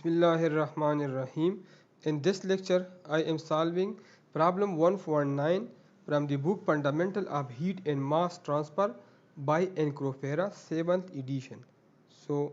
Bismillahirrahmanirrahim. In this lecture, I am solving problem 149 from the book Fundamental of Heat and Mass Transfer by Incropera 7th edition. So,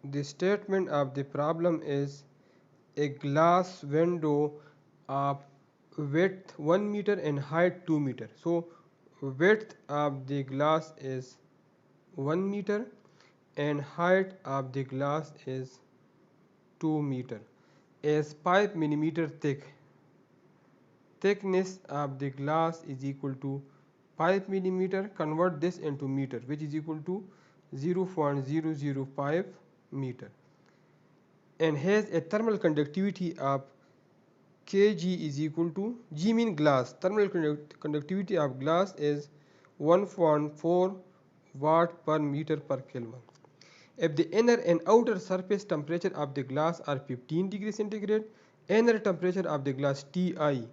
the statement of the problem is a glass window of width 1 meter and height 2 meter. So, width of the glass is 1 meter and height of the glass is 2 meter is 5 millimeter thick. Thickness of the glass is equal to 5 millimeter. Convert this into meter, which is equal to 0.005 meter, and has a thermal conductivity of Kg is equal to G mean glass. Thermal conductivity of glass is 1.4 watt per meter per Kelvin. If the inner and outer surface temperature of the glass are 15 degrees centigrade, inner temperature of the glass Ti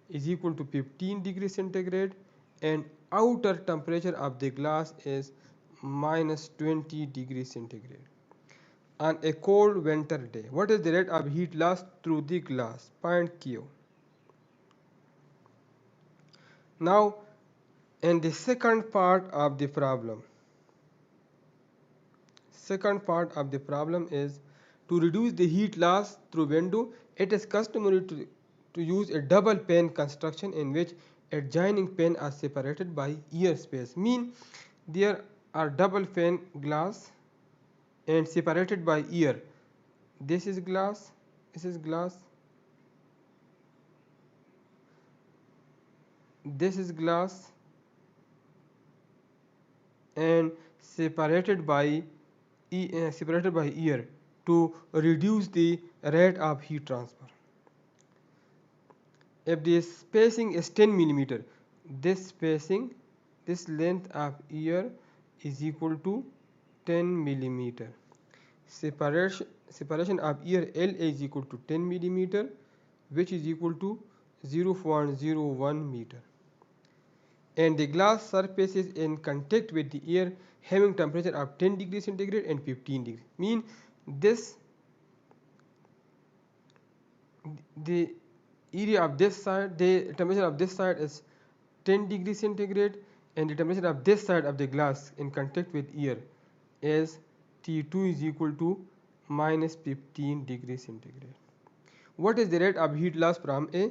is equal to 15 degrees centigrade and outer temperature of the glass is minus 20 degrees centigrade. On a cold winter day, what is the rate of heat loss through the glass? Find Q. Now, in the second part of the problem, is to reduce the heat loss through window. It is customary to use a double pane construction in which adjoining pane are separated by ear space. Mean there are double pane glass and separated by ear. This is glass, this is glass, this is glass, and separated by ear to reduce the rate of heat transfer. If the spacing is 10 millimeter, this length of ear is equal to 10 millimeter. Separation of ear L is equal to 10 millimeter, which is equal to 0.01 meter. And the glass surface is in contact with the ear having temperature of 10 degrees centigrade and 15 degrees. Mean this, the area of this side, the temperature of this side is 10 degrees centigrade and the temperature of this side of the glass in contact with ear is T2 is equal to minus 15 degrees centigrade. What is the rate of heat loss from a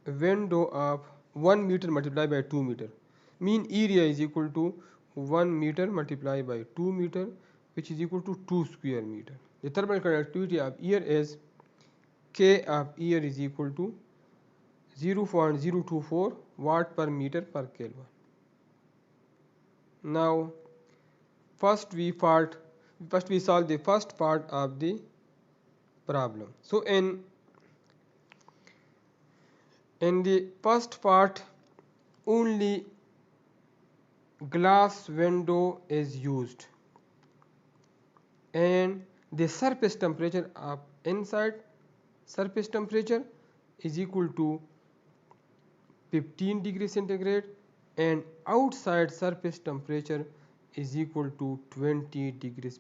window of 1 meter multiplied by 2 meter? Mean area is equal to 1 meter multiplied by 2 meter, which is equal to 2 square meter. The thermal conductivity of ear is K of ear is equal to 0.024 watt per meter per Kelvin. Now, first we solve the first part of the problem. So in the first part, only glass window is used and the surface temperature of inside surface temperature is equal to 15 degrees centigrade and outside surface temperature is equal to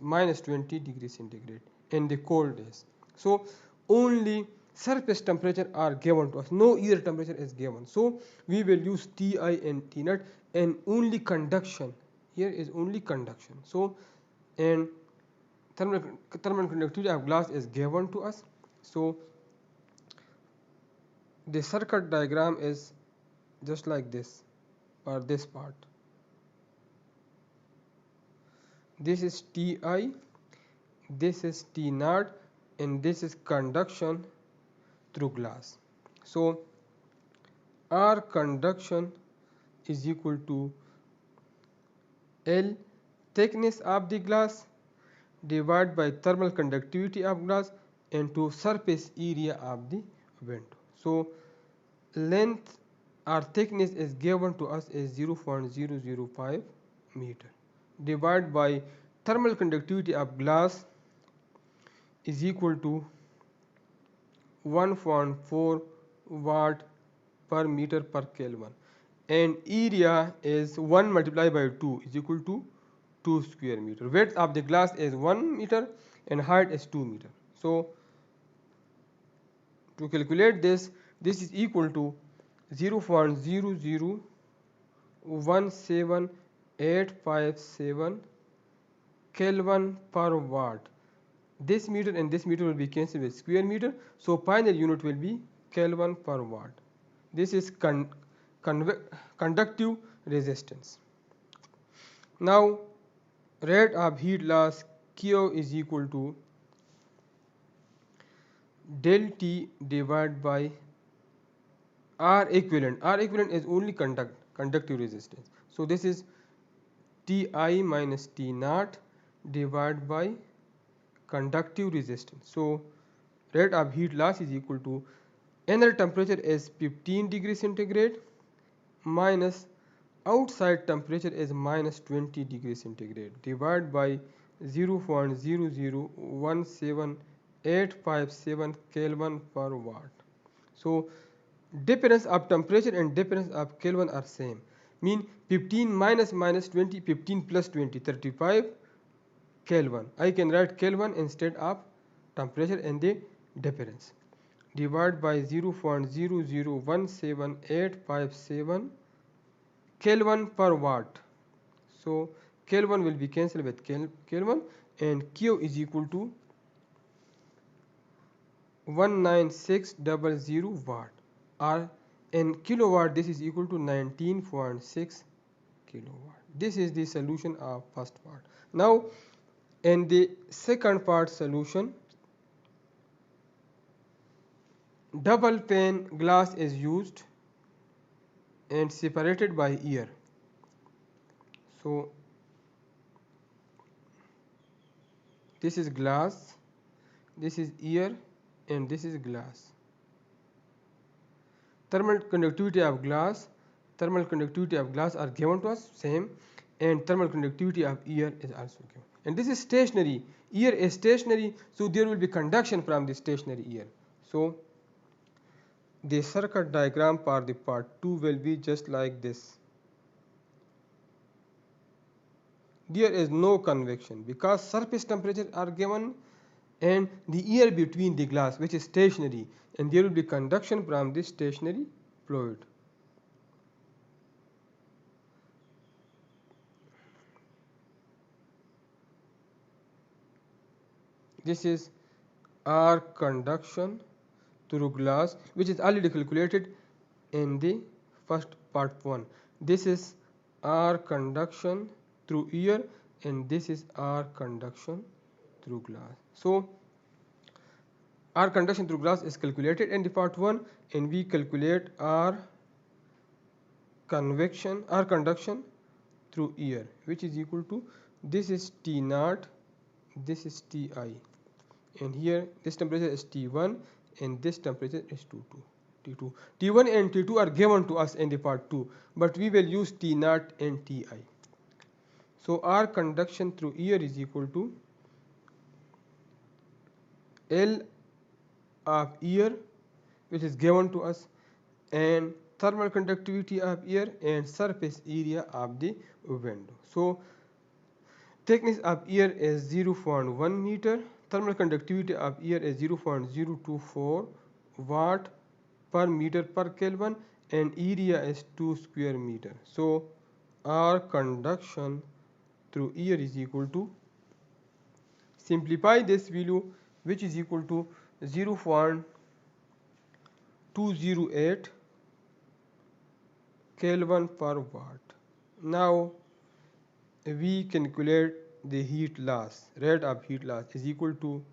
minus 20 degrees centigrade in the cold days. So only surface temperature are given to us, no ear temperature is given. So we will use Ti and T naught, and only conduction, here is only conduction. So and thermal conductivity of glass is given to us. So the circuit diagram is just like this for this part. This is Ti, this is T naught, and this is conduction through glass. So R conduction is equal to L thickness of the glass divided by thermal conductivity of glass into surface area of the window. So length or thickness is given to us as 0.005 meter divided by thermal conductivity of glass is equal to 1.4 watt per meter per Kelvin, and area is 1 multiplied by 2 is equal to 2 square meter. Width of the glass is 1 meter and height is 2 meter. So to calculate this, this is equal to 0.0017857 Kelvin per watt. This meter and this meter will be cancelled with square meter, so final unit will be Kelvin per watt. This is conductive resistance. Now rate of heat loss Q is equal to del T divided by R equivalent. R equivalent is only conductive resistance. So this is Ti minus T naught divided by conductive resistance. So rate of heat loss is equal to inner temperature is 15 degrees centigrade minus outside temperature is minus 20 degrees centigrade divided by 0.0017857 Kelvin per watt. So difference of temperature and difference of Kelvin are same. Mean 15 minus 20, 15 plus 20, 35 Kelvin. I can write Kelvin instead of temperature and the difference. Divide by 0.0017857 Kelvin per watt. So Kelvin will be cancelled with Kelvin, and Q is equal to 19600 watt, or in kilowatt this is equal to 19.6 kilowatt. This is the solution of first part. Now in the second part solution, double pane glass is used and separated by ear. So this is glass, this is ear, and this is glass. Thermal conductivity of glass are given to us same, and thermal conductivity of ear is also given. And this is stationary. Ear is stationary, so there will be conduction from the stationary ear. So the circuit diagram for the part 2 will be just like this. There is no convection because surface temperature are given and the air between the glass which is stationary, and there will be conduction from this stationary fluid. This is R conduction through glass, which is already calculated in the first part 1. This is R conduction through air, and this is R conduction through glass. So R conduction through glass is calculated in the part 1, and we calculate R conduction through air, which is equal to, this is T naught, this is Ti, and here this temperature is T1 and this temperature is T2. T1 and T2 are given to us in the part 2, but we will use T naught and Ti. So R conduction through air is equal to L of air, which is given to us, and thermal conductivity of air and surface area of the window. So thickness of air is 0.1 meter, thermal conductivity of air is 0.024 watt per meter per Kelvin, and area is 2 square meter. So R conduction through air is equal to, simplify this value, which is equal to 0.208 Kelvin per watt. Now we calculate the heat loss. Rate of heat loss is equal to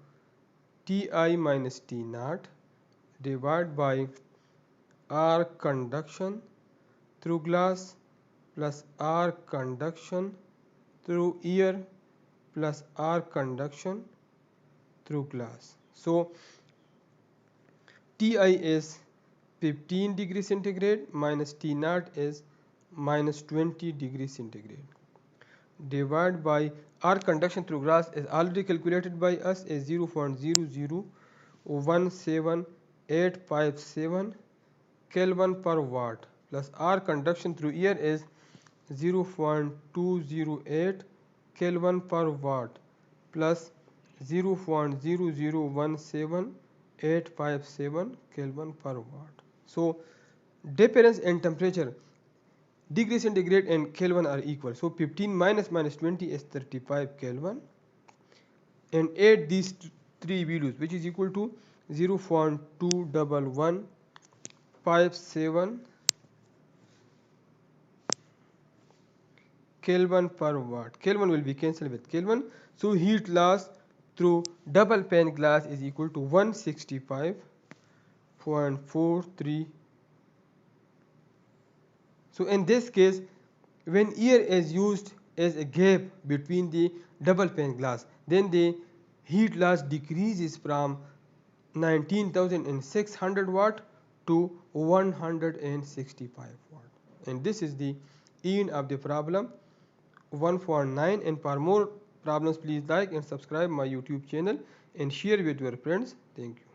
Ti minus T naught divided by R conduction through glass plus R conduction through air plus R conduction through glass. So Ti is 15 degrees centigrade minus T naught is minus 20 degrees centigrade divided by R conduction through glass is already calculated by us as 0.0017857 Kelvin per watt plus R conduction through air is 0.208 Kelvin per watt plus 0.0017857 Kelvin per watt. So difference in temperature, degree centigrade and Kelvin are equal. So 15 minus 20 is 35 Kelvin. And add these three values, which is equal to 0.21157 Kelvin per watt. Kelvin will be cancelled with Kelvin. So heat loss through double pane glass is equal to 165.43. So in this case, when air is used as a gap between the double pane glass, then the heat loss decreases from 19,600 watt to 165 watt. And this is the end of the problem 149. And for more problems, please like and subscribe my YouTube channel and share with your friends. Thank you.